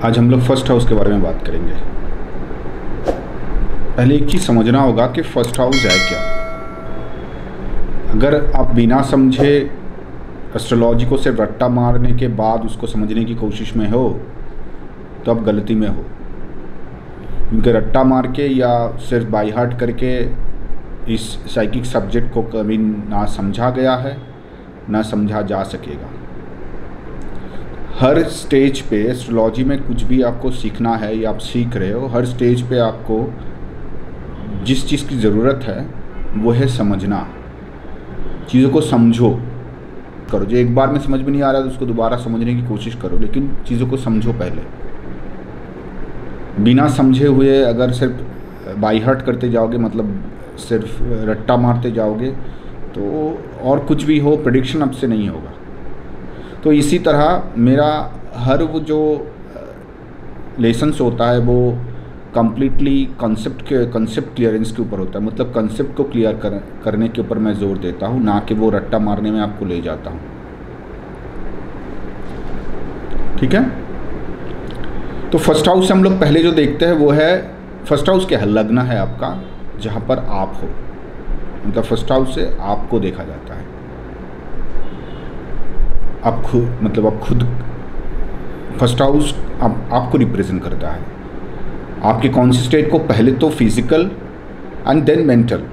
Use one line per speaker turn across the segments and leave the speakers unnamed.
आज हम लोग फर्स्ट हाउस के बारे में बात करेंगे। पहले एक चीज़ समझना होगा कि फर्स्ट हाउस है क्या। अगर आप बिना समझे एस्ट्रोलॉजी को सिर्फ रट्टा मारने के बाद उसको समझने की कोशिश में हो तो आप गलती में हो, क्योंकि रट्टा मार के या सिर्फ बाई हार्ट करके इस साइकिक सब्जेक्ट को कभी ना समझा गया है ना समझा जा सकेगा। हर स्टेज पे एस्ट्रोलॉजी में कुछ भी आपको सीखना है या आप सीख रहे हो, हर स्टेज पे आपको जिस चीज़ की ज़रूरत है वो है समझना। चीज़ों को समझो, करो। जो एक बार में समझ में नहीं आ रहा है तो उसको दोबारा समझने की कोशिश करो, लेकिन चीज़ों को समझो पहले। बिना समझे हुए अगर सिर्फ बाई हार्ट करते जाओगे, मतलब सिर्फ रट्टा मारते जाओगे, तो और कुछ भी हो प्रेडिक्शन आपसे नहीं होगा। तो इसी तरह मेरा हर वो जो लेसन्स होता है वो कम्प्लीटली कंसेप्ट क्लियरेंस के ऊपर होता है, मतलब कंसेप्ट को क्लियर करने के ऊपर मैं ज़ोर देता हूँ, ना कि वो रट्टा मारने में आपको ले जाता हूँ। ठीक है। तो फर्स्ट हाउस से हम लोग पहले जो देखते हैं वो है, फर्स्ट हाउस क्या है? लग्न है आपका, जहाँ पर आप हो, मतलब फर्स्ट हाउस से आपको देखा जाता है। आप खुद फर्स्ट हाउस आपको रिप्रेजेंट करता है। आपके कौन से स्टेट को? पहले तो physical and then mental.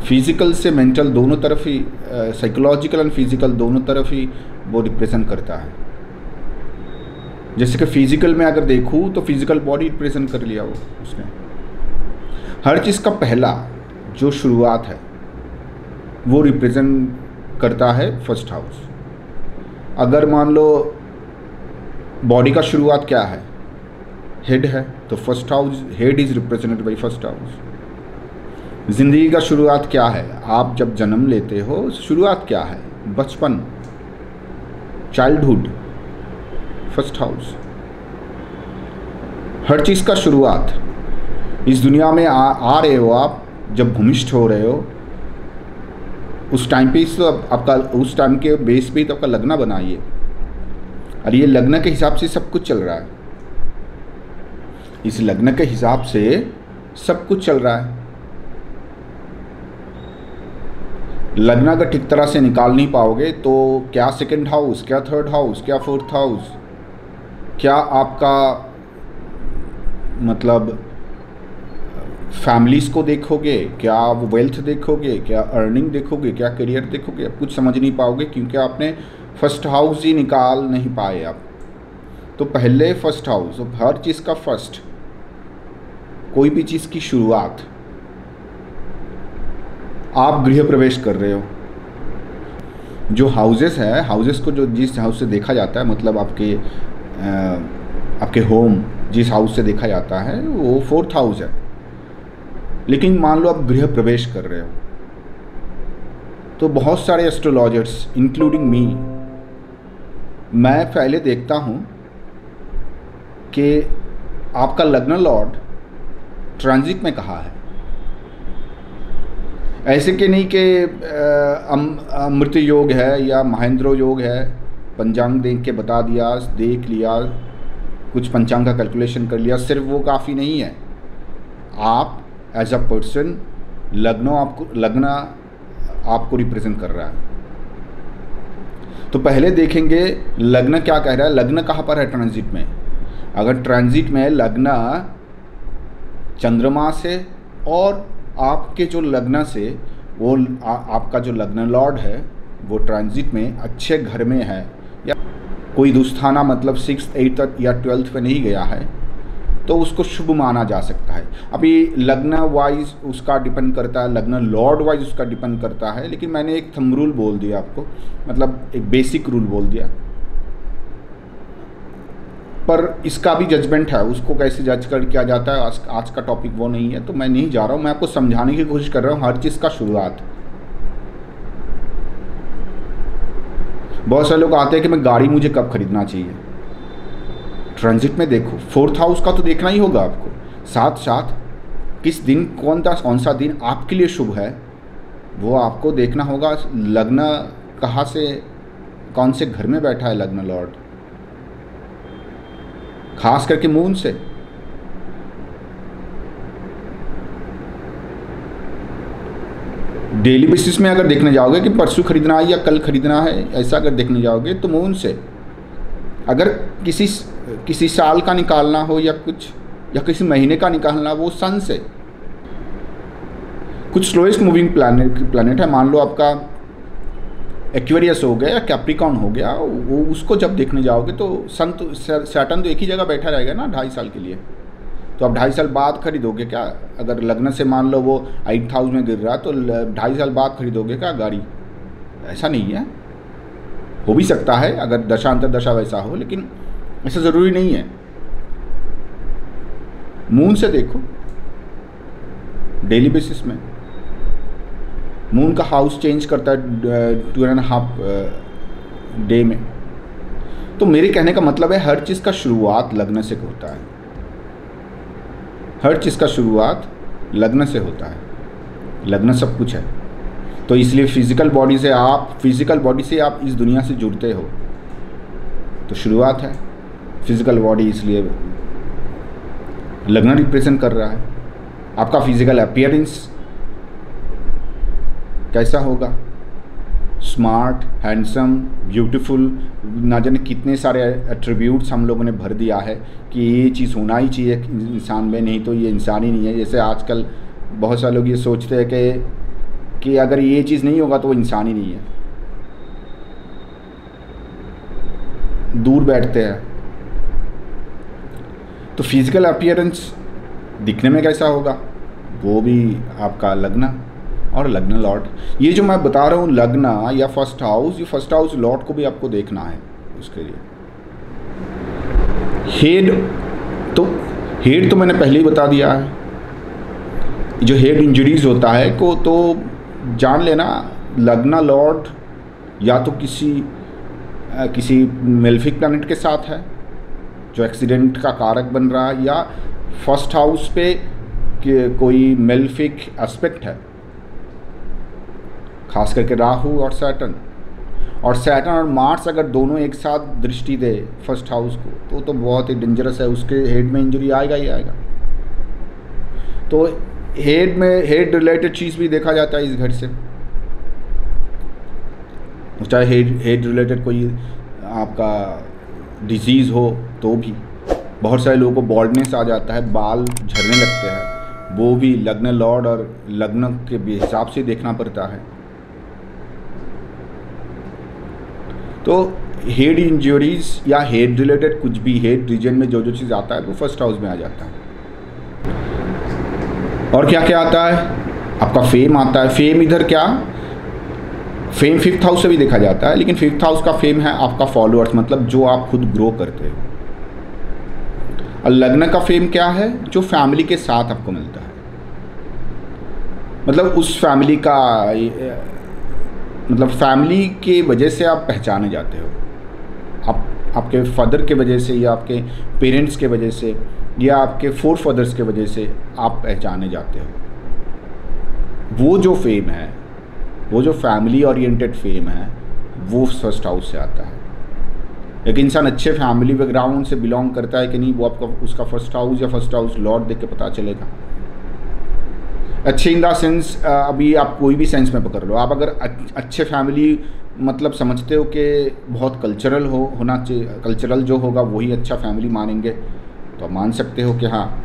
Physical से मेंटल दोनों तरफ ही, साइकोलॉजिकल एंड फिजिकल दोनों तरफ ही वो रिप्रेजेंट करता है। जैसे कि फिजिकल में अगर देखूँ तो फिजिकल बॉडी रिप्रेजेंट कर लिया वो उसने। हर चीज़ का पहला जो शुरुआत है वो रिप्रेजेंट करता है फर्स्ट हाउस। अगर मान लो बॉडी का शुरुआत क्या है? हेड है, तो first house, head is represented by first house. जिंदगी का शुरुआत क्या है? आप जब जन्म लेते हो, शुरुआत क्या है? बचपन, चाइल्डहुड, फर्स्ट हाउस। हर चीज़ का शुरुआत, इस दुनिया में आ रहे हो आप, जब भूमिष्ठ हो रहे हो उस टाइम पे तो आपका, उस टाइम के बेस पे तो आपका लग्न बनाइए, और ये लग्न के हिसाब से सब कुछ चल रहा है। इस लग्न के हिसाब से सब कुछ चल रहा है। लग्न अगर ठीक तरह से निकाल नहीं पाओगे तो क्या सेकंड हाउस, क्या थर्ड हाउस, क्या फोर्थ हाउस, क्या आपका मतलब फैमिलीज़ को देखोगे, क्या वो वेल्थ देखोगे, क्या अर्निंग देखोगे, क्या करियर देखोगे, आप कुछ समझ नहीं पाओगे, क्योंकि आपने फर्स्ट हाउस ही निकाल नहीं पाए आप। तो पहले फर्स्ट हाउस, हर चीज़ का फर्स्ट, कोई भी चीज़ की शुरुआत। आप गृह प्रवेश कर रहे हो, जो हाउसेस है, हाउसेस को जो जिस हाउस से देखा जाता है, मतलब आपके होम जिस हाउस से देखा जाता है वो फोर्थ हाउस है। लेकिन मान लो आप गृह प्रवेश कर रहे हो, तो बहुत सारे एस्ट्रोलॉजर्स इंक्लूडिंग मी, मैं पहले देखता हूँ कि आपका लग्न लॉर्ड ट्रांजिट में कहाँ है। ऐसे कि नहीं कि अमृत योग है या महेंद्रो योग है, पंचांग देख के बता दिया, देख लिया, कुछ पंचांग का कैलकुलेशन कर लिया, सिर्फ वो काफ़ी नहीं है। आप एज अ पर्सन, लग्न आपको रिप्रेजेंट कर रहा है। तो पहले देखेंगे लग्न क्या कह रहा है, लग्न कहाँ पर है ट्रांजिट में। अगर ट्रांजिट में लग्न चंद्रमा से और आपके जो लग्न से वो आपका जो लग्न लॉर्ड है वो ट्रांजिट में अच्छे घर में है, या कोई दुस्थाना, मतलब 6th 8th या 12th पे नहीं गया है, तो उसको शुभ माना जा सकता है। अभी लग्न वाइज उसका डिपेंड करता है, लग्न लॉर्ड वाइज उसका डिपेंड करता है, लेकिन मैंने एक थंब रूल बोल दिया आपको, मतलब एक बेसिक रूल बोल दिया। पर इसका भी जजमेंट है, उसको कैसे जज कर किया जाता है, आज का टॉपिक वो नहीं है, तो मैं नहीं जा रहा हूँ। मैं आपको समझाने की कोशिश कर रहा हूँ हर चीज़ का शुरुआत। बहुत सारे लोग आते हैं कि मैं गाड़ी मुझे कब खरीदना चाहिए। ट्रांजिट में देखो, फोर्थ हाउस का तो देखना ही होगा आपको, साथ साथ किस दिन कौन सा दिन आपके लिए शुभ है वो आपको देखना होगा। लग्न कहाँ से, कौन से घर में बैठा है लग्न लॉर्ड, खास करके मून से। डेली बेसिस में अगर देखने जाओगे कि परसों खरीदना है या कल खरीदना है, ऐसा अगर देखने जाओगे तो मून से। अगर किसी साल का निकालना हो या कुछ, या किसी महीने का निकालना, वो सन से। कुछ स्लोएस्ट मूविंग प्लैनेट है, मान लो आपका एक्वेरियस हो गया या कैप्रिकॉन हो गया, वो उसको जब देखने जाओगे तो सन तो सैटर्न तो एक ही जगह बैठा रहेगा ना 2.5 साल के लिए। तो आप 2.5 साल बाद खरीदोगे क्या? अगर लग्न से मान लो वो 8th हाउस में गिर रहा तो 2.5 साल बाद खरीदोगे क्या गाड़ी? ऐसा नहीं है। हो भी सकता है अगर दशांतर दशा वैसा हो, लेकिन ऐसा ज़रूरी नहीं है। मून से देखो डेली बेसिस में। मून का हाउस चेंज करता है 2.5 डे में। तो मेरे कहने का मतलब है हर चीज़ का शुरुआत लग्न से होता है। हर चीज़ का शुरुआत लग्न से होता है। लग्न सब कुछ है। तो इसलिए फिजिकल बॉडी से आप इस दुनिया से जुड़ते हो, तो शुरुआत है फिजिकल बॉडी। इसलिए लग्न रिप्रेजेंट कर रहा है। आपका फिजिकल अपीयरेंस कैसा होगा? स्मार्ट, हैंडसम, ब्यूटीफुल, ना जाने कितने सारे एट्रीब्यूट्स हम लोगों ने भर दिया है कि ये चीज़ होना ही चाहिए इंसान में, नहीं तो ये इंसान ही नहीं है। जैसे आजकल बहुत सारे लोग ये सोचते हैं कि अगर ये चीज़ नहीं होगा तो वो इंसान ही नहीं है, दूर बैठते हैं। तो फिजिकल अपीयरेंस दिखने में कैसा होगा, वो भी आपका लग्न और लग्न लॉर्ड। ये जो मैं बता रहा हूँ लग्न या फर्स्ट हाउस, ये फर्स्ट हाउस लॉर्ड को भी आपको देखना है। उसके लिए हेड तो मैंने पहले ही बता दिया है। जो हेड इंजरीज होता है को तो जान लेना, लग्न लॉर्ड या तो किसी मेल्फिक प्लैनेट के साथ है जो एक्सीडेंट का कारक बन रहा है, या फर्स्ट हाउस पे कोई मेल्फिक एस्पेक्ट है, खास करके राहु और सैटर्न। और मार्स अगर दोनों एक साथ दृष्टि दे फर्स्ट हाउस को तो बहुत ही डेंजरस है। उसके हेड में इंजरी आएगा ही आएगा। तो हेड रिलेटेड चीज़ भी देखा जाता है इस घर से। चाहे हेड रिलेटेड कोई आपका डिजीज़ हो तो भी। बहुत सारे लोगों को बॉल्डनेस आ जाता है, बाल झड़ने लगते हैं, वो भी लग्न लॉर्ड और लग्न के हिसाब से देखना पड़ता है। तो हेड इंजरीज या हेड रिलेटेड कुछ भी, हेड रीजन में जो चीज़ आता है वो फर्स्ट हाउस में आ जाता है। और क्या क्या आता है? आपका फेम आता है। फेम इधर क्या, फेम 5th हाउस से भी देखा जाता है, लेकिन 5th हाउस का फेम है आपका फॉलोअर्स, मतलब जो आप खुद ग्रो करते हो। और लग्न का फेम क्या है? जो फैमिली के साथ आपको मिलता है, मतलब उस फैमिली का, मतलब फैमिली के वजह से आप पहचाने जाते हो। आपके फादर के वजह से, या आपके पेरेंट्स के वजह से, या आपके फोर फादर्स के वजह से आप पहचाने जाते हो। वो जो फेम है, वो जो फैमिली ओरिएंटेड फेम है, वो फर्स्ट हाउस से आता है। एक इंसान अच्छे फैमिली बैकग्राउंड से बिलोंग करता है कि नहीं, वो आपका उसका फर्स्ट हाउस या फर्स्ट हाउस लॉर्ड देख के पता चलेगा। अच्छे इन द सेंस, अभी आप कोई भी सेंस में पकड़ लो, आप अगर अच्छे फैमिली मतलब समझते हो कि बहुत कल्चरल होना चाहिए, कल्चरल जो होगा वही अच्छा फैमिली मानेंगे, तो आप मान सकते हो कि हाँ,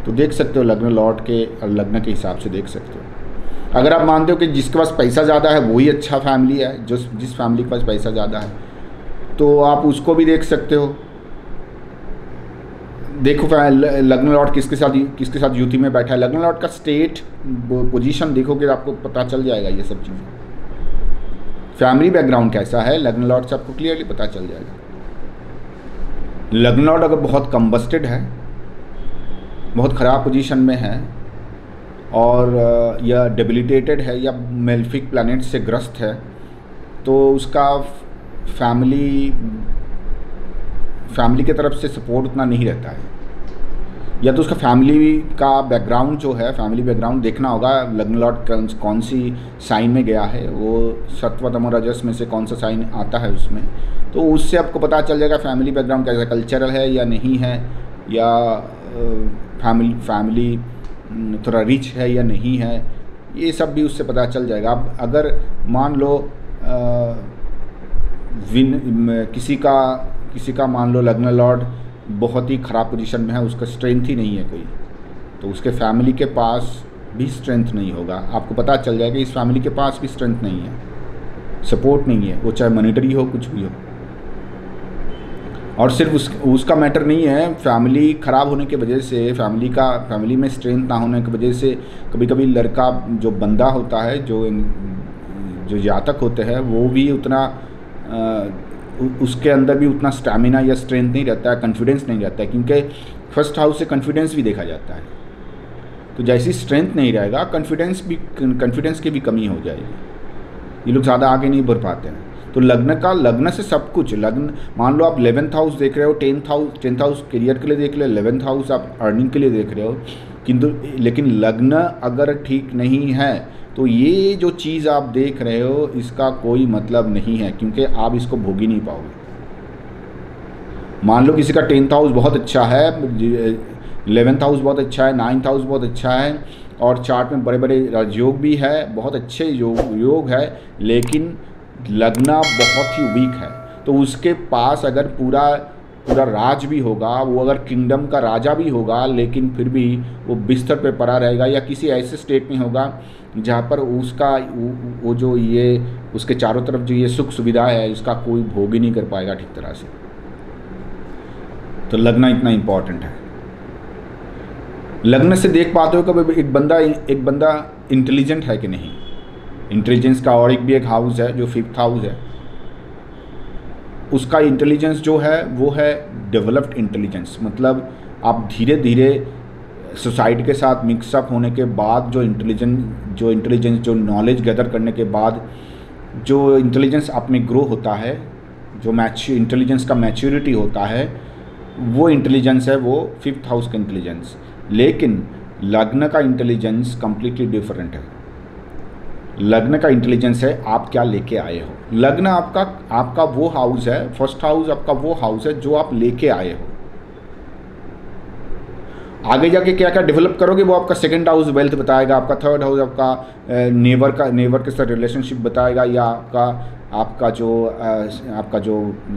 तो देख सकते हो लग्न लॉर्ड के और लग्न के हिसाब से देख सकते हो। अगर आप मानते हो कि जिसके पास पैसा ज़्यादा है वही अच्छा फैमिली है, जिस फैमिली के पास पैसा ज़्यादा है, तो आप उसको भी देख सकते हो। देखो लग्न लॉर्ड किसके साथ युति में बैठा है, लग्न लॉर्ड का स्टेट पोजीशन देखोगे तो आपको पता चल जाएगा ये सब चीज़ें। फैमिली बैकग्राउंड कैसा है लग्न लॉर्ड से आपको क्लियरली पता चल जाएगा। लग्न लॉर्ड अगर बहुत कंबस्टेड है, बहुत ख़राब पोजीशन में है, और या डेबिलिटेटेड है, या मेल्फिक प्लैनेट से ग्रस्त है, तो उसका फैमिली की तरफ से सपोर्ट उतना नहीं रहता है। या तो उसका फैमिली का बैकग्राउंड जो है, फैमिली बैकग्राउंड देखना होगा, लग्न लॉर्ड कौन सी साइन में गया है, वो सत्व तमो रजस में से कौन सा साइन आता है उसमें, तो उससे आपको पता चल जाएगा फैमिली बैकग्राउंड कैसा, कल्चरल है या नहीं है, या फैमिली थोड़ा रिच है या नहीं है, ये सब भी उससे पता चल जाएगा। अब अगर मान लो किसी का मान लो लग्न लॉर्ड बहुत ही ख़राब पोजीशन में है, उसका स्ट्रेंथ ही नहीं है कोई, तो उसके फैमिली के पास भी स्ट्रेंथ नहीं होगा। आपको पता चल जाएगा इस फैमिली के पास भी स्ट्रेंथ नहीं है, सपोर्ट नहीं है, वो चाहे मॉनेटरी हो कुछ भी हो। और सिर्फ उसका मैटर नहीं है, फैमिली ख़राब होने की वजह से, फैमिली में स्ट्रेंथ ना होने की वजह से कभी कभी लड़का जो बंदा होता है, जो जातक होते हैं, वो भी उतना उसके अंदर भी उतना स्टैमिना या स्ट्रेंथ नहीं रहता है, कॉन्फिडेंस नहीं रहता है, क्योंकि फर्स्ट हाउस से कॉन्फिडेंस भी देखा जाता है। तो जैसी स्ट्रेंथ नहीं रहेगा, कॉन्फिडेंस की भी कमी हो जाएगी, ये लोग ज़्यादा आगे नहीं बढ़ पाते हैं। तो लग्न से सब कुछ, लग्न मान लो आप 11th हाउस देख रहे हो, 10th हाउस करियर के लिए देख रहे हो, 11th हाउस आप अर्निंग के लिए देख रहे हो, किंतु लेकिन लग्न अगर ठीक नहीं है तो ये जो चीज़ आप देख रहे हो इसका कोई मतलब नहीं है, क्योंकि आप इसको भोग ही नहीं पाओगे। मान लो किसी का 10th हाउस बहुत अच्छा है, 11th हाउस बहुत अच्छा है, 9th हाउस बहुत अच्छा है, और चार्ट में बड़े बड़े राजयोग भी है, बहुत अच्छे योग है, लेकिन लग्न बहुत ही वीक है। तो उसके पास अगर पूरा राज भी होगा, वो अगर किंगडम का राजा भी होगा, लेकिन फिर भी वो बिस्तर पे पड़ा रहेगा, या किसी ऐसे स्टेट में होगा जहाँ पर उसका वो जो ये उसके चारों तरफ जो ये सुख सुविधा है, इसका कोई भोग ही नहीं कर पाएगा ठीक तरह से। तो लग्न इतना इम्पॉर्टेंट है। लग्न से देख पाते हो कभी एक बंदा इंटेलिजेंट है कि नहीं। इंटेलिजेंस का और भी एक हाउस है जो 5th हाउस है, उसका इंटेलिजेंस जो है वो है डेवलप्ड इंटेलिजेंस। मतलब आप धीरे धीरे सोसाइटी के साथ मिक्सअप होने के बाद जो इंटेलिजेंस जो नॉलेज गैदर करने के बाद जो इंटेलिजेंस आप में ग्रो होता है, जो इंटेलिजेंस का मैच्योरिटी होता है, वो इंटेलिजेंस है वो 5th हाउस का इंटेलिजेंस। लेकिन लग्न का इंटेलिजेंस कम्प्लीटली डिफरेंट है। लग्न का इंटेलिजेंस है आप क्या लेके आए हो। लग्न आपका वो हाउस है, 1st हाउस आपका वो हाउस है जो आप लेके आए हो। आगे जाके क्या क्या डेवलप करोगे वो आपका 2nd हाउस वेल्थ बताएगा, आपका 3rd हाउस आपका नेबर के साथ रिलेशनशिप बताएगा, या आपका जो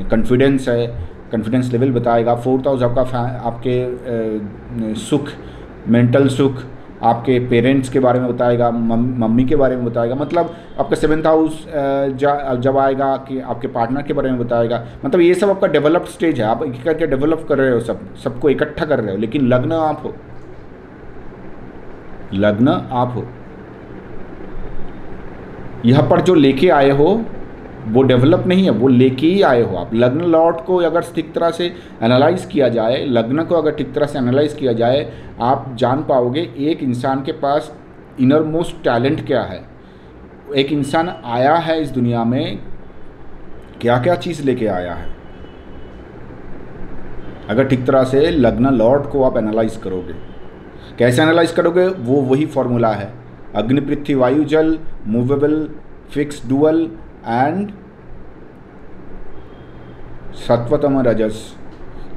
कॉन्फिडेंस है, कॉन्फिडेंस लेवल बताएगा। 4th हाउस आपके सुख, मेंटल सुख, आपके पेरेंट्स के बारे में बताएगा, मम्मी के बारे में बताएगा। मतलब आपका 7th हाउस जब आएगा कि आपके पार्टनर के बारे में बताएगा। मतलब ये सब आपका डेवलप्ड स्टेज है, आप एक करके डेवलप कर रहे हो, सबको इकट्ठा कर रहे हो। लेकिन लग्न आप हो, यहाँ पर जो लेके आए हो वो डेवलप नहीं है, वो लेके ही आए हो आप। लग्न लॉर्ड को अगर ठीक तरह से एनालाइज किया जाए, लग्न को अगर ठीक तरह से एनालाइज किया जाए, आप जान पाओगे एक इंसान के पास इनर मोस्ट टैलेंट क्या है। एक इंसान आया है इस दुनिया में, क्या क्या चीज़ लेके आया है। अगर ठीक तरह से लग्न लॉर्ड को आप एनालाइज करोगे, कैसे एनालाइज करोगे, वो वही फॉर्मूला है, अग्नि पृथ्वी वायु जल, मूवेबल, फिक्स, डुअल एंड सत्वतम रजस।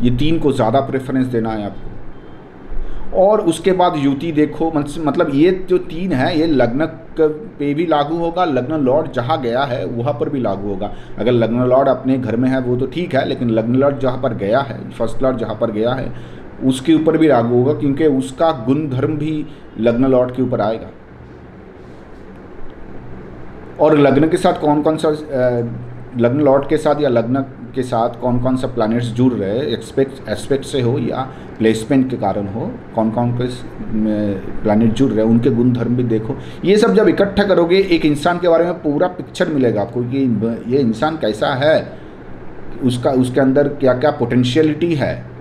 ये 3 को ज़्यादा प्रेफरेंस देना है आपको। और उसके बाद युति देखो, मतलब ये जो 3 है ये लग्न पे भी लागू होगा, लग्न लॉर्ड जहाँ गया है वहाँ पर भी लागू होगा। अगर लग्न लॉर्ड अपने घर में है वो तो ठीक है, लेकिन लग्न लॉर्ड जहाँ पर गया है, 1st लॉर्ड जहाँ पर गया है उसके ऊपर भी लागू होगा, क्योंकि उसका गुण धर्म भी लग्न लॉर्ड के ऊपर आएगा। और लग्न के साथ लग्न लॉर्ड के साथ या लग्न के साथ कौन कौन सा प्लैनेट्स जुड़ रहे हैं, एस्पेक्ट से हो या प्लेसमेंट के कारण हो, कौन कौन के प्लैनेट जुड़ रहे हैं, उनके गुण धर्म भी देखो। ये सब जब इकट्ठा करोगे एक इंसान के बारे में पूरा पिक्चर मिलेगा आपको कि ये इंसान कैसा है, उसके अंदर क्या क्या पोटेंशियलिटी है।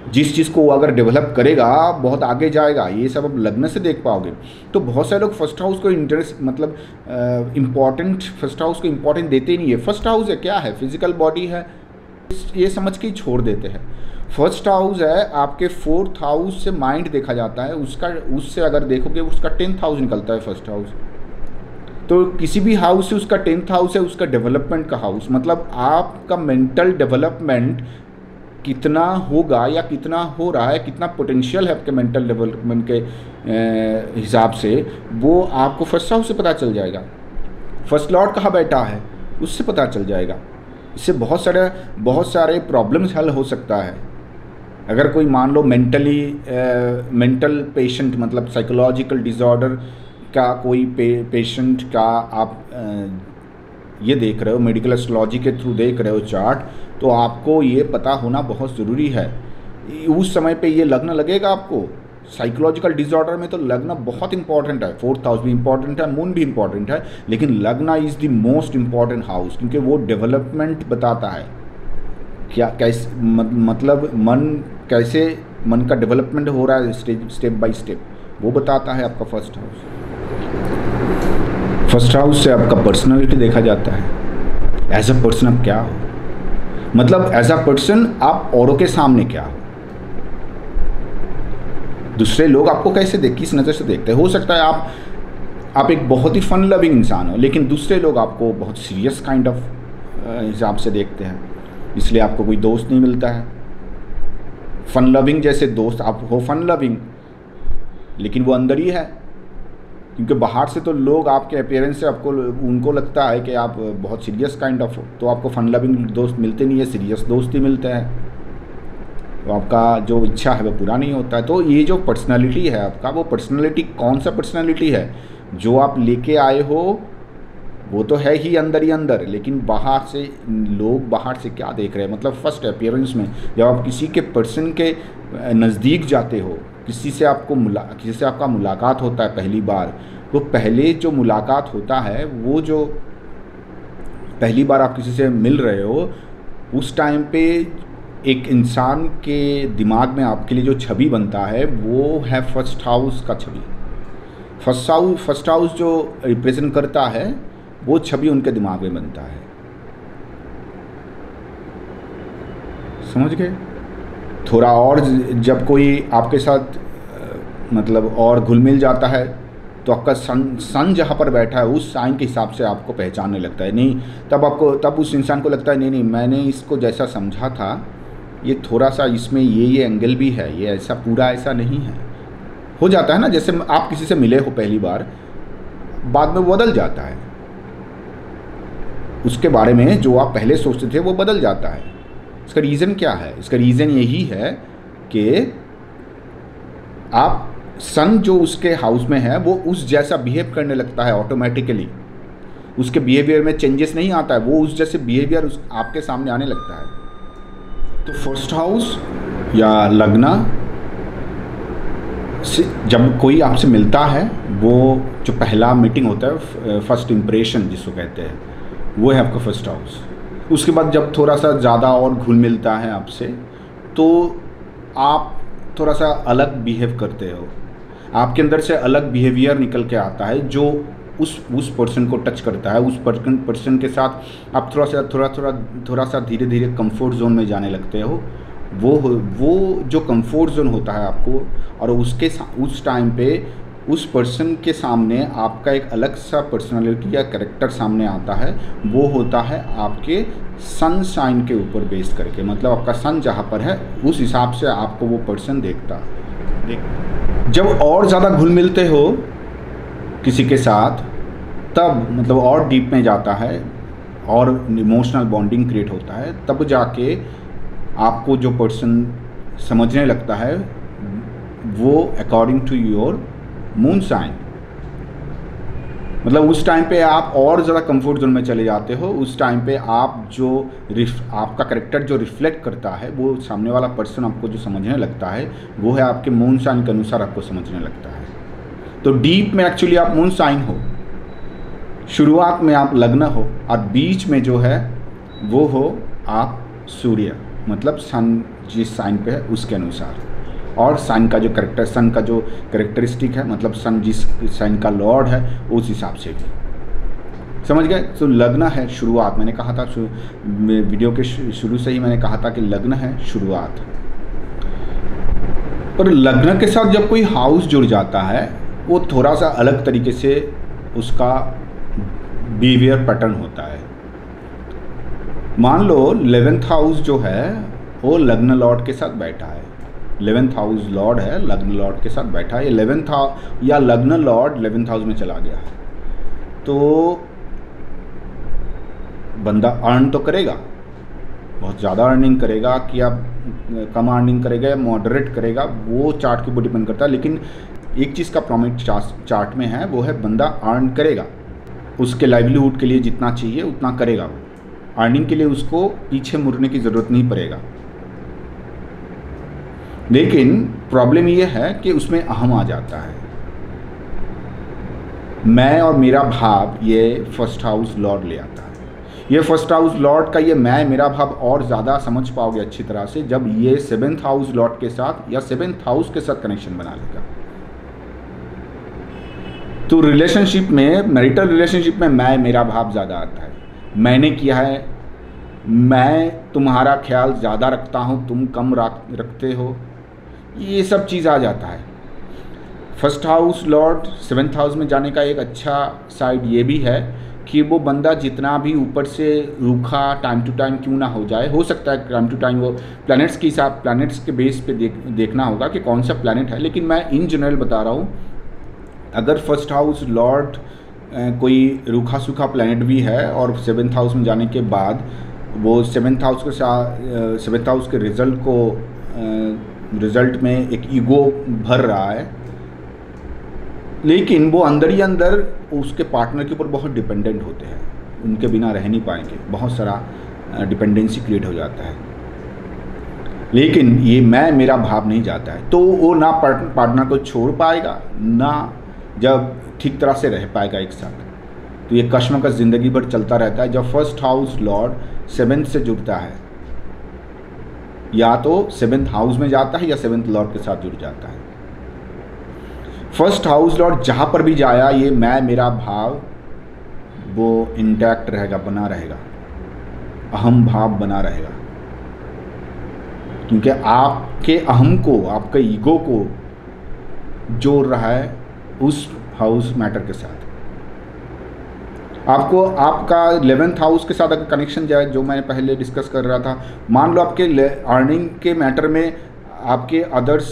जिस चीज़ को वो अगर डेवलप करेगा बहुत आगे जाएगा। ये सब अब लग्न से देख पाओगे। तो बहुत सारे लोग 1st हाउस को फर्स्ट हाउस को इम्पोर्टेंट देते ही नहीं है। 1st हाउस है क्या है, फिजिकल बॉडी है, ये समझ के ही छोड़ देते हैं। 1st हाउस है आपके 4th हाउस से माइंड देखा जाता है, उससे अगर देखोगे उसका 10th हाउस निकलता है 1st हाउस। तो किसी भी हाउस से उसका 10th हाउस है उसका डेवलपमेंट का हाउस, मतलब आपका मेंटल डेवलपमेंट कितना होगा या कितना हो रहा है, कितना पोटेंशियल है आपके मेंटल डेवलपमेंट के हिसाब से, वो आपको फर्स्ट हाउस से पता चल जाएगा। फर्स्ट लॉर्ड कहाँ बैठा है उससे पता चल जाएगा। इससे बहुत सारे प्रॉब्लम्स हल हो सकता है। अगर कोई मान लो मेंटल पेशेंट, मतलब साइकोलॉजिकल डिसऑर्डर का कोई पेशेंट का आप ये देख रहे हो, मेडिकल एस्ट्रोलॉजी के थ्रू देख रहे हो चार्ट, तो आपको ये पता होना बहुत ज़रूरी है। उस समय पे ये लग्न लगेगा आपको। साइकोलॉजिकल डिसऑर्डर में तो लग्न बहुत इंपॉर्टेंट है, 4th हाउस भी इंपॉर्टेंट है, मून भी इंपॉर्टेंट है, लेकिन लग्न is the most important house, क्योंकि वो डेवलपमेंट बताता है क्या, कैसे मतलब मन का डेवलपमेंट हो रहा है स्टेप बाय स्टेप, वो बताता है आपका फर्स्ट हाउस। फर्स्ट हाउस से आपका पर्सनालिटी देखा जाता है। एज अ पर्सन आप क्या हो, मतलब एज अ पर्सन आप औरों के सामने क्या हो, दूसरे लोग आपको कैसे किस नज़र से देखते हैं। हो सकता है आप एक बहुत ही फन लविंग इंसान हो, लेकिन दूसरे लोग आपको बहुत सीरियस काइंड ऑफ हिसाब से देखते हैं, इसलिए आपको कोई दोस्त नहीं मिलता है। फन लविंग जैसे दोस्त, आप हो फन लविंग लेकिन वो अंदर ही है, क्योंकि बाहर से तो लोग आपके अपीयरेंस से उनको लगता है कि आप बहुत सीरियस काइंड ऑफ हो, तो आपको फन लविंग दोस्त मिलते नहीं है, सीरियस दोस्त ही मिलते हैं, तो आपका जो इच्छा है वो पूरा नहीं होता है। तो ये जो पर्सनालिटी है आपका, वो पर्सनालिटी कौन सा पर्सनालिटी है जो आप लेके आए हो, वो तो है ही अंदर, लेकिन बाहर से लोग बाहर से क्या देख रहे हैं, मतलब फर्स्ट अपीयरेंस में जब आप किसी के पर्सन के नज़दीक जाते हो, किसी से आपका मुलाकात होता है पहली बार, तो पहले जो मुलाकात होता है, वो जो पहली बार आप किसी से मिल रहे हो, उस टाइम पे एक इंसान के दिमाग में आपके लिए जो छवि बनता है वो है फर्स्ट हाउस का छवि। फर्स्ट हाउस जो रिप्रेजेंट करता है वो छवि उनके दिमाग में बनता है। समझ गए? थोड़ा और जब कोई आपके साथ मतलब और घुल मिल जाता है, तो आपका सन जहाँ पर बैठा है उस साइन के हिसाब से आपको पहचानने लगता है। नहीं, तब उस इंसान को लगता है नहीं मैंने इसको जैसा समझा था, ये थोड़ा सा इसमें ये एंगल भी है, ये ऐसा पूरा ऐसा नहीं है। हो जाता है ना, जैसे आप किसी से मिले हो पहली बार, बाद में बदल जाता है, उसके बारे में जो आप पहले सोचते थे वो बदल जाता है। इसका रीज़न क्या है? इसका रीज़न यही है कि आप सन जो उसके हाउस में है वो उस जैसा बिहेव करने लगता है ऑटोमेटिकली, उसके बिहेवियर में चेंजेस नहीं आता है, वो उस जैसे बिहेवियर आपके सामने आने लगता है। तो फर्स्ट हाउस या लग्न से जब कोई आपसे मिलता है, वो जो पहला मीटिंग होता है, फर्स्ट इम्प्रेशन जिसको कहते हैं, वो है आपका फर्स्ट हाउस। उसके बाद जब थोड़ा सा ज़्यादा और घुल मिलता है आपसे, तो आप थोड़ा सा अलग बिहेव करते हो, आपके अंदर से अलग बिहेवियर निकल के आता है जो उस पर्सन को टच करता है। उस पर्सन के साथ आप थोड़ा सा धीरे धीरे कंफर्ट जोन में जाने लगते हो। वो जो कंफर्ट जोन होता है आपको, और उस टाइम पे उस पर्सन के सामने आपका एक अलग सा पर्सनालिटी या कैरेक्टर सामने आता है। वो होता है आपके सन साइन के ऊपर बेस्ड करके, मतलब आपका सन जहाँ पर है उस हिसाब से आपको वो पर्सन देखता है। जब और ज़्यादा घुल मिलते हो किसी के साथ, तब मतलब और डीप में जाता है और इमोशनल बॉन्डिंग क्रिएट होता है, तब जाके आपको जो पर्सन समझने लगता है वो according to your moon sign, मतलब उस टाइम पे आप और ज़्यादा कंफर्ट जोन में चले जाते हो। उस टाइम पे आप जो आपका कैरेक्टर जो रिफ्लेक्ट करता है, वो सामने वाला पर्सन आपको जो समझने लगता है वो है आपके मून साइन के अनुसार आपको समझने लगता है। तो डीप में एक्चुअली आप मून साइन हो, शुरुआत में आप लग्न हो, और बीच में जो है वो हो आप सूर्य, मतलब सन जिस साइन पे है उसके अनुसार, और सन का जो कैरेक्टर, सन का जो कैरेक्टरिस्टिक है, मतलब सन जिस साइन का लॉर्ड है उस हिसाब से भी। समझ गए? तो लग्न है शुरुआत, मैंने कहा था वीडियो के शुरू से ही मैंने कहा था कि लग्न है शुरुआत। पर लग्न के साथ जब कोई हाउस जुड़ जाता है, वो थोड़ा सा अलग तरीके से उसका बिहेवियर पैटर्न होता है। मान लो 11th हाउस जो है वो लग्न लॉर्ड के साथ बैठा है, 11th हाउस लॉर्ड है, लग्न लॉर्ड के साथ बैठा है, 11th या लग्न लॉर्ड 11th हाउस में चला गया है, तो बंदा अर्न तो करेगा, बहुत ज़्यादा अर्निंग करेगा कि आप कम अर्निंग करेगा या मॉडरेट करेगा, वो चार्ट के ऊपर डिपेंड करता है। लेकिन एक चीज़ का प्रॉमिट चार्ट में है, वो है बंदा अर्न करेगा, उसके लाइवलीहुड के लिए जितना चाहिए उतना करेगा वो, अर्निंग के लिए उसको पीछे मुड़ने की ज़रूरत नहीं पड़ेगा। लेकिन प्रॉब्लम ये है कि उसमें अहम आ जाता है, मैं और मेरा भाव ये फर्स्ट हाउस लॉर्ड ले आता है। ये फर्स्ट हाउस लॉर्ड का ये मैं मेरा भाव और ज़्यादा समझ पाओगे अच्छी तरह से जब ये 7th हाउस लॉर्ड के साथ या 7th हाउस के साथ कनेक्शन बना लेगा। तो रिलेशनशिप में, मैरिटल रिलेशनशिप में मैं मेरा भाव ज़्यादा आता है, मैंने किया है, मैं तुम्हारा ख्याल ज़्यादा रखता हूँ, तुम कम रखते हो, ये सब चीज़ आ जाता है। First house Lord 7th house में जाने का एक अच्छा साइड ये भी है कि वो बंदा जितना भी ऊपर से रूखा टाइम टू टाइम क्यों ना हो जाए, हो सकता है टाइम टू टाइम वो प्लैनेट्स के हिसाब, प्लैनेट्स के बेस पे देखना होगा कि कौन सा प्लैनेट है, लेकिन मैं इन जनरल बता रहा हूँ, अगर फर्स्ट हाउस लॉर्ड कोई रूखा सूखा प्लैनेट भी है और 7th हाउस में जाने के बाद वो 7th हाउस के साथ 7th हाउस के रिजल्ट में एक ईगो भर रहा है, लेकिन वो अंदर ही अंदर उसके पार्टनर के ऊपर बहुत डिपेंडेंट होते हैं, उनके बिना रह नहीं पाएंगे, बहुत सारा डिपेंडेंसी क्रिएट हो जाता है। लेकिन ये मैं मेरा भाव नहीं जाता है, तो वो ना पार्टनर को छोड़ पाएगा, ना जब ठीक तरह से रह पाएगा एक साथ। तो ये कश्मकश ज़िंदगी भर चलता रहता है। जब फर्स्ट हाउस लॉर्ड 7th से जुड़ता है, या तो 7th हाउस में जाता है या 7th लॉर्ड के साथ जुड़ जाता है। फर्स्ट हाउस लॉर्ड जहाँ पर भी जाया, ये मैं मेरा भाव वो इंटैक्ट रहेगा, बना रहेगा, अहम भाव बना रहेगा, क्योंकि आपके अहम को, आपके ईगो को जोड़ रहा है उस हाउस मैटर के साथ। आपको आपका 11th हाउस के साथ अगर कनेक्शन जाए, जो मैंने पहले डिस्कस कर रहा था, मान लो आपके अर्निंग के मैटर में आपके अदर्स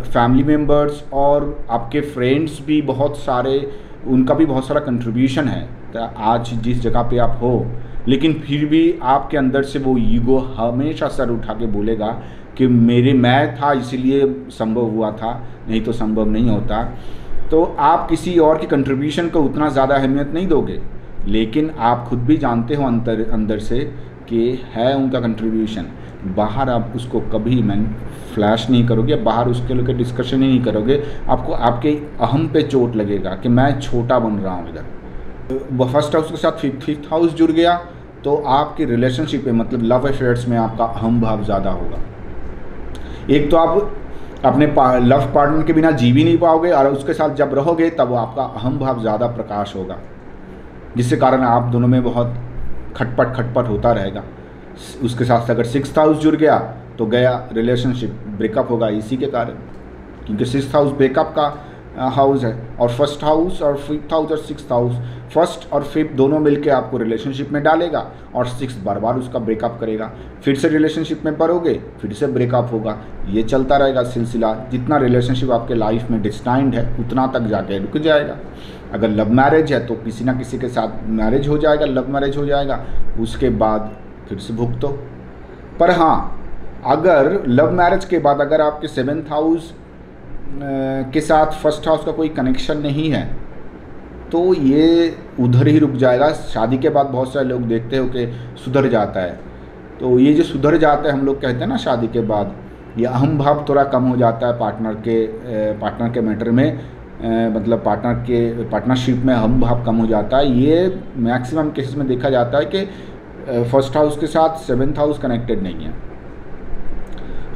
फैमिली मेम्बर्स और आपके फ्रेंड्स भी बहुत सारे, उनका भी बहुत सारा कंट्रीब्यूशन है तो आज जिस जगह पे आप हो, लेकिन फिर भी आपके अंदर से वो ईगो हमेशा सर उठा के बोलेगा कि मैं था इसलिए संभव हुआ था, नहीं तो संभव नहीं होता। तो आप किसी और की कंट्रीब्यूशन को उतना ज़्यादा अहमियत नहीं दोगे, लेकिन आप खुद भी जानते हो अंदर से कि है उनका कंट्रीब्यूशन। बाहर आप उसको कभी फ्लैश नहीं करोगे, बाहर उसके लिए डिस्कशन ही नहीं करोगे, आपको आपके अहम पे चोट लगेगा कि मैं छोटा बन रहा हूँ इधर। फर्स्ट हाउस के साथ 5th हाउस जुड़ गया तो आपकी रिलेशनशिप में, मतलब लव अफेयर्स में आपका अहम भाव ज़्यादा होगा। एक तो आप अपने लव पार्टनर के बिना जी भी नहीं पाओगे, और उसके साथ जब रहोगे तब आपका अहम भाव ज़्यादा प्रकाश होगा, जिसके कारण आप दोनों में बहुत खटपट होता रहेगा। उसके साथ अगर 6th हाउस जुड़ गया तो गया, रिलेशनशिप ब्रेकअप होगा इसी के कारण, क्योंकि 6th हाउस ब्रेकअप का हाउस है, और फर्स्ट हाउस और 5th हाउस और 6th हाउस, फर्स्ट और 5th दोनों मिलके आपको रिलेशनशिप में डालेगा, और 6th बार बार उसका ब्रेकअप करेगा, फिर से रिलेशनशिप में पड़ोगे, फिर से ब्रेकअप होगा, ये चलता रहेगा सिलसिला। जितना रिलेशनशिप आपके लाइफ में डिस्टाइंड है उतना तक जाके रुक जाएगा। अगर लव मैरिज है तो किसी ना किसी के साथ मैरिज हो जाएगा, लव मैरिज हो जाएगा, उसके बाद फिर से भुगतो। पर हाँ, अगर लव मैरिज के बाद अगर आपके 7th हाउस के साथ फर्स्ट हाउस का कोई कनेक्शन नहीं है तो ये उधर ही रुक जाएगा। शादी के बाद बहुत सारे लोग देखते हो कि सुधर जाता है, तो ये जो सुधर जाता है हम लोग कहते हैं ना शादी के बाद, ये अहम भाव थोड़ा कम हो जाता है पार्टनर के मैटर में, मतलब पार्टनरशिप में अहम भाव कम हो जाता है। ये मैक्सिमम केसेस में देखा जाता है कि फर्स्ट हाउस के साथ 7th हाउस कनेक्टेड नहीं है।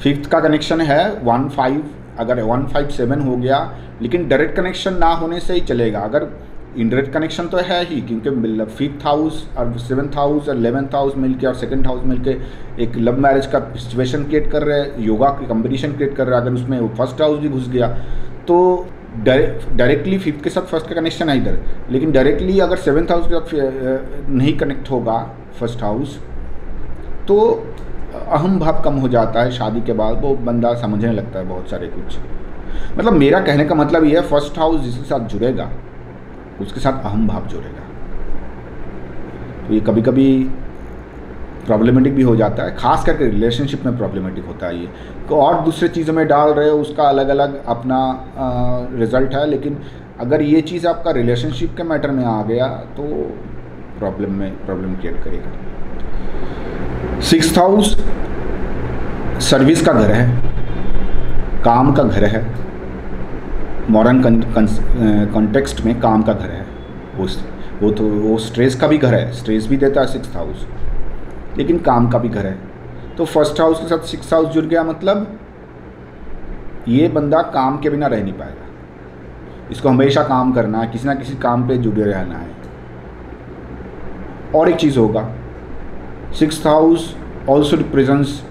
5th का कनेक्शन है 1-5, अगर 1-5-7 हो गया, लेकिन डायरेक्ट कनेक्शन ना होने से ही चलेगा। अगर इनडायरेक्ट कनेक्शन तो है ही, क्योंकि 5th हाउस और 7th हाउस और 11th हाउस मिलके और 2nd हाउस मिलके एक लव मैरिज का सिचुएशन क्रिएट कर रहे हैं, योगा की कंपटीशन क्रिएट कर रहा है। अगर उसमें फर्स्ट हाउस भी घुस गया तो डायरेक्टली फिफ्थ के साथ फर्स्ट का कनेक्शन है इधर, लेकिन डायरेक्टली अगर सेवन्थ हाउस के साथ नहीं कनेक्ट होगा फर्स्ट हाउस, तो अहम भाव कम हो जाता है। शादी के बाद वो बंदा समझने लगता है बहुत सारे कुछ। मतलब मेरा कहने का मतलब ये है, फर्स्ट हाउस जिसके साथ जुड़ेगा उसके साथ अहम भाव जुड़ेगा, तो ये कभी कभी प्रॉब्लमेटिक भी हो जाता है, खास करके रिलेशनशिप में प्रॉब्लमेटिक होता है ये। तो और दूसरे चीज़ों में डाल रहे हो उसका अलग अलग अपना रिजल्ट है, लेकिन अगर ये चीज़ आपका रिलेशनशिप के मैटर में आ गया तो प्रॉब्लम क्रिएट करेगा। सिक्स्थ हाउस सर्विस का घर है, काम का घर है, मॉडर्न कॉन्टेक्स्ट में काम का घर है। वो स्ट्रेस का भी घर है, स्ट्रेस भी देता है सिक्स्थ हाउस, लेकिन काम का भी घर है। तो फर्स्ट हाउस के साथ सिक्स्थ हाउस जुड़ गया, मतलब ये बंदा काम के बिना रह नहीं पाएगा, इसको हमेशा काम करना है, किसी ना किसी काम पे जुड़े रहना है। और एक चीज़ होगा, sixth house also represents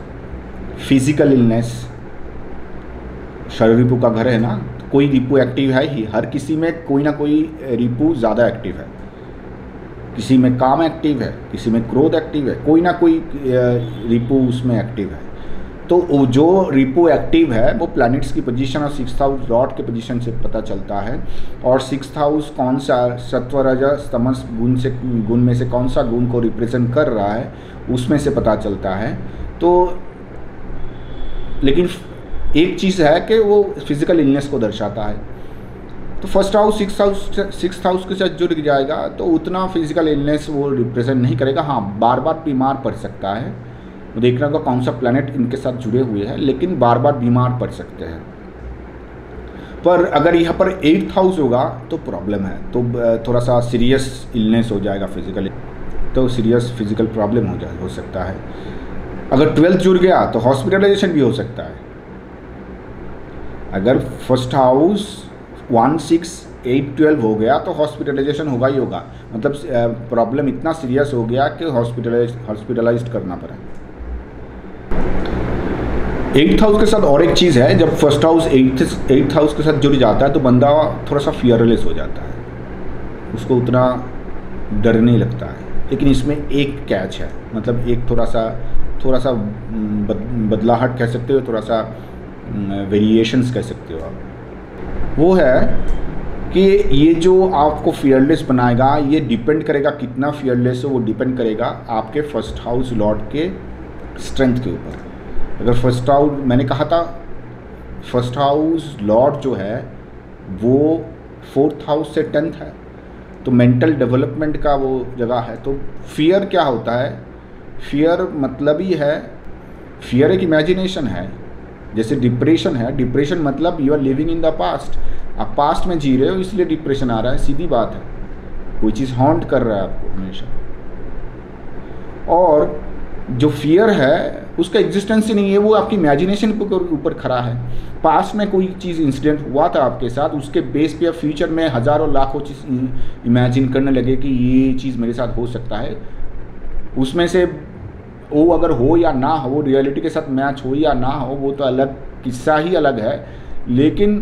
physical illness. शरीर रिपू का घर है ना, तो कोई रिपू एक्टिव है ही, हर किसी में कोई ना कोई रिपू ज़्यादा एक्टिव है, किसी में काम एक्टिव है, किसी में क्रोध एक्टिव है, कोई ना कोई रिपू उसमें एक्टिव है। तो जो रिपू एक्टिव है वो प्लैनेट्स की पोजीशन और सिक्स्थ हाउस लॉर्ड के पोजीशन से पता चलता है। और सिक्स्थ हाउस कौन सा सत्व रजस तमस गुण में से कौन सा गुण को रिप्रेजेंट कर रहा है उसमें से पता चलता है। तो लेकिन एक चीज़ है कि वो फिजिकल इलनेस को दर्शाता है। तो फर्स्ट हाउस सिक्स्थ हाउस के साथ जुड़ जाएगा तो उतना फिजिकल इलनेस वो रिप्रेजेंट नहीं करेगा। हाँ, बार बार बीमार पड़ सकता है, वो देखना होगा कौन सा प्लैनेट इनके साथ जुड़े हुए हैं, लेकिन बार बार बीमार पड़ सकते हैं। पर अगर यहाँ पर एट्थ हाउस होगा तो प्रॉब्लम है, तो थोड़ा सा सीरियस इलनेस हो जाएगा फिजिकली, तो सीरियस फिजिकल प्रॉब्लम हो सकता है। अगर ट्वेल्थ जुड़ गया तो हॉस्पिटलाइजेशन भी हो सकता है। अगर फर्स्ट हाउस 1, 6, 8, 12 हो गया तो हॉस्पिटलाइजेशन होगा ही होगा, मतलब प्रॉब्लम इतना सीरियस हो गया कि हॉस्पिटलाइज्ड करना पड़ा। एट्थ हाउस के साथ और एक चीज़ है, जब फर्स्ट हाउस एट्थ हाउस के साथ जुड़ जाता है तो बंदा थोड़ा सा फियरलेस हो जाता है, उसको उतना डर नहीं लगता है। लेकिन इसमें एक कैच है, मतलब एक थोड़ा सा बदलाहट कह सकते हो, थोड़ा सा वेरिएशंस कह सकते हो आप। वो है कि ये जो आपको फियरलेस बनाएगा ये डिपेंड करेगा, कितना फियरलेस हो वो डिपेंड करेगा आपके फर्स्ट हाउस लॉर्ड के स्ट्रेंथ के ऊपर। अगर फर्स्ट हाउस, मैंने कहा था फर्स्ट हाउस लॉर्ड जो है वो 4th हाउस से 10th है, तो मेंटल डेवलपमेंट का वो जगह है। तो फियर क्या होता है? फियर मतलब ही है, फियर एक इमेजिनेशन है। जैसे डिप्रेशन है, डिप्रेशन मतलब you are living in the past, आप पास्ट में जी रहे हो इसलिए डिप्रेशन आ रहा है, सीधी बात है। कोई चीज़ हॉन्ट कर रहा है आपको हमेशा। और जो फियर है उसका एग्जिस्टेंस ही नहीं है, वो आपकी इमेजिनेशन के ऊपर खड़ा है। पास्ट में कोई चीज़ इंसिडेंट हुआ था आपके साथ, उसके बेस पे फ्यूचर में हज़ारों लाखों चीज़ इमेजिन करने लगे कि ये चीज़ मेरे साथ हो सकता है। उसमें से वो अगर हो या ना हो, वो रियलिटी के साथ मैच हो या ना हो, वो तो अलग किस्सा ही अलग है। लेकिन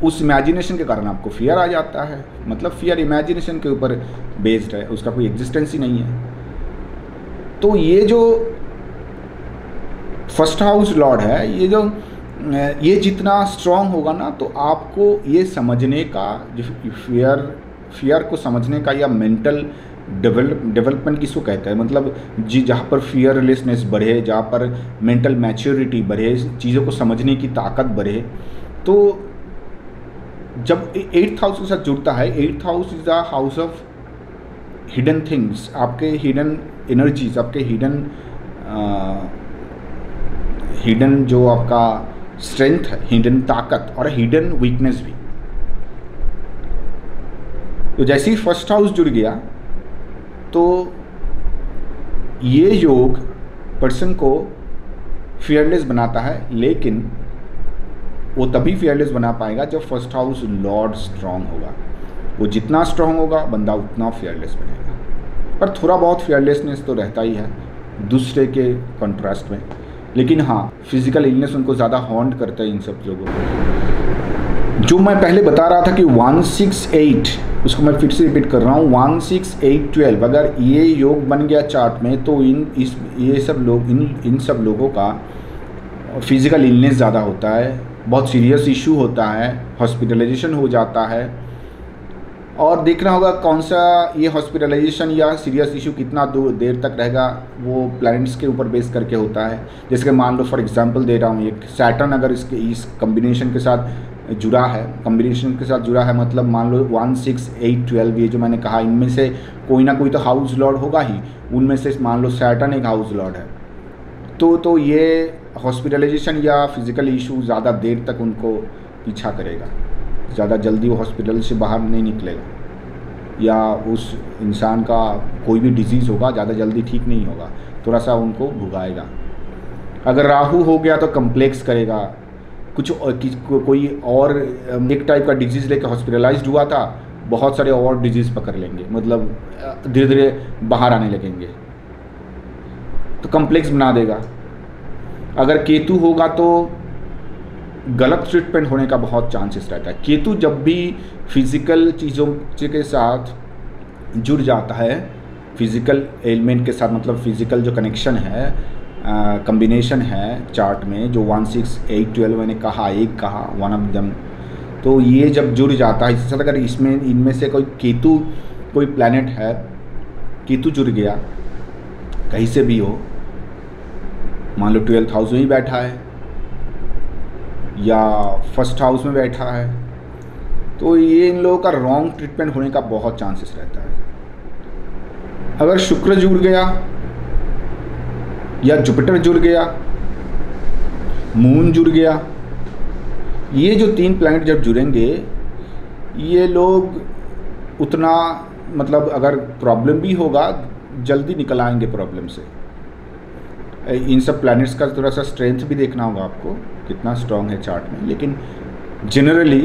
उस इमेजिनेशन के कारण आपको फियर आ जाता है, मतलब फियर इमेजिनेशन के ऊपर बेस्ड है, उसका कोई एग्जिस्टेंस ही नहीं है। तो ये जो फर्स्ट हाउस लॉर्ड है, ये जितना स्ट्रांग होगा ना, तो आपको ये समझने का, जो फियर को समझने का या मेंटल डेवलपमेंट किसको कहते हैं, मतलब जहाँ पर फियरलेसनेस बढ़े, जहाँ पर मेंटल मैच्योरिटी बढ़े, चीज़ों को समझने की ताकत बढ़े। तो जब 8th हाउस के साथ जुड़ता है, 8th house is the house of hidden things, आपके हिडन एनर्जीज, आपके हिडन जो आपका स्ट्रेंथ है, हिडन ताकत और हिडन वीकनेस भी। तो जैसे ही फर्स्ट हाउस जुड़ गया तो ये योग पर्सन को फियरलेस बनाता है, लेकिन वो तभी फियरलेस बना पाएगा जब फर्स्ट हाउस लॉर्ड स्ट्रांग होगा। वो जितना स्ट्रांग होगा बंदा उतना फियरलेस बनेगा। पर थोड़ा बहुत फियरलेसनेस तो रहता ही है दूसरे के कंट्रास्ट में। लेकिन हाँ, फिजिकल इलनेस उनको ज़्यादा हॉन्ट करता है इन सब लोगों को। जो मैं पहले बता रहा था कि 168, उसको मैं फिर से रिपीट कर रहा हूँ, 16812 अगर ये योग बन गया चार्ट में तो ये सब लोगों का फिजिकल इलनेस ज़्यादा होता है, बहुत सीरियस इशू होता है, हॉस्पिटलाइजेशन हो जाता है। और देखना होगा कौन सा ये हॉस्पिटलाइजेशन या सीरियस इशू कितना देर तक रहेगा, वो प्लैनेट्स के ऊपर बेस करके होता है। जैसे कि मान लो फॉर एग्जांपल दे रहा हूँ, एक सैटर्न अगर इस कम्बिनेशन के साथ जुड़ा है, मतलब मान लो 16812, ये जो मैंने कहा, इनमें से कोई ना कोई तो हाउस लॉर्ड होगा ही, उनमें से मान लो सैटर्न एक हाउस लॉर्ड है, तो ये हॉस्पिटलाइजेशन या फिज़िकल इशू ज़्यादा देर तक उनको पीछा करेगा, ज़्यादा जल्दी वो हॉस्पिटल से बाहर नहीं निकलेगा, या उस इंसान का कोई भी डिजीज़ होगा ज़्यादा जल्दी ठीक नहीं होगा, थोड़ा सा उनको भुगाएगा। अगर राहु हो गया तो कम्प्लेक्स करेगा, कोई और एक टाइप का डिजीज़ लेकर हॉस्पिटलाइज्ड हुआ था, बहुत सारे और डिजीज़ पकड़ लेंगे, मतलब धीरे धीरे बाहर आने लगेंगे, तो कम्प्लेक्स बना देगा। अगर केतु होगा तो गलत ट्रीटमेंट होने का बहुत चांसेस रहता है। केतु जब भी फिज़िकल चीज़ों के साथ जुड़ जाता है, फिज़िकल एलिमेंट के साथ, मतलब फिज़िकल जो कनेक्शन है, कम्बिनेशन है चार्ट में, जो 16812 मैंने कहा, एक कहा, वन ऑफ देम, तो ये जब जुड़ जाता है, इसके साथ अगर इनमें से कोई प्लैनेट है, केतु जुड़ गया कहीं से भी हो, मान लो 12th हाउस में ही बैठा है या फर्स्ट हाउस में बैठा है, तो ये इन लोगों का रॉन्ग ट्रीटमेंट होने का बहुत चांसेस रहता है। अगर शुक्र जुड़ गया या जुपिटर जुड़ गया, मून जुड़ गया, ये जो 3 प्लैनेट जब जुड़ेंगे, ये लोग उतना, मतलब अगर प्रॉब्लम भी होगा जल्दी निकल आएंगे प्रॉब्लम से। इन सब प्लैनेट्स का थोड़ा सा स्ट्रेंथ भी देखना होगा आपको, कितना स्ट्रांग है चार्ट में, लेकिन जनरली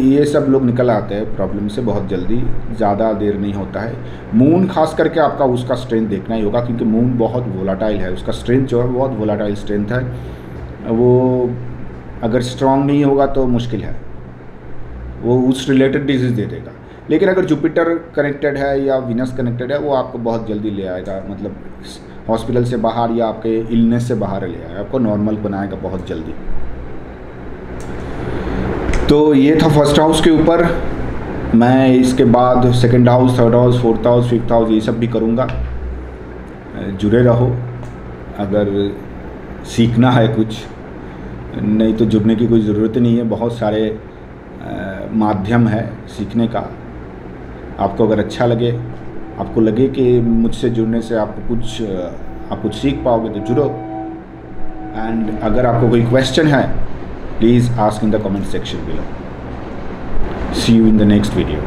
ये सब लोग निकल आते हैं प्रॉब्लम से बहुत जल्दी, ज़्यादा देर नहीं होता है। मून खास करके आपका उसका स्ट्रेंथ देखना ही होगा, क्योंकि मून बहुत वोलाटाइल है, उसका स्ट्रेंथ जो है बहुत वोलाटाइल स्ट्रेंथ है, वो अगर स्ट्रांग नहीं होगा तो मुश्किल है, वो उस रिलेटेड डिजीज़ दे देगा। लेकिन अगर जुपिटर कनेक्टेड है या वीनस कनेक्टेड है, वो आपको बहुत जल्दी ले आएगा, मतलब हॉस्पिटल से बाहर या आपके इलनेस से बाहर ले आएगा, आपको नॉर्मल बनाएगा बहुत जल्दी। तो ये था फर्स्ट हाउस के ऊपर। मैं इसके बाद second house, third house, fourth house, fifth house, ये सब भी करूँगा। जुड़े रहो अगर सीखना है कुछ, नहीं तो जुड़ने की कोई ज़रूरत नहीं है, बहुत सारे माध्यम है सीखने का। आपको अगर अच्छा लगे, आपको लगे कि मुझसे जुड़ने से आप कुछ सीख पाओगे तो जुड़ो। एंड अगर आपको कोई क्वेश्चन है, please ask in the comment section below. See you in the next video.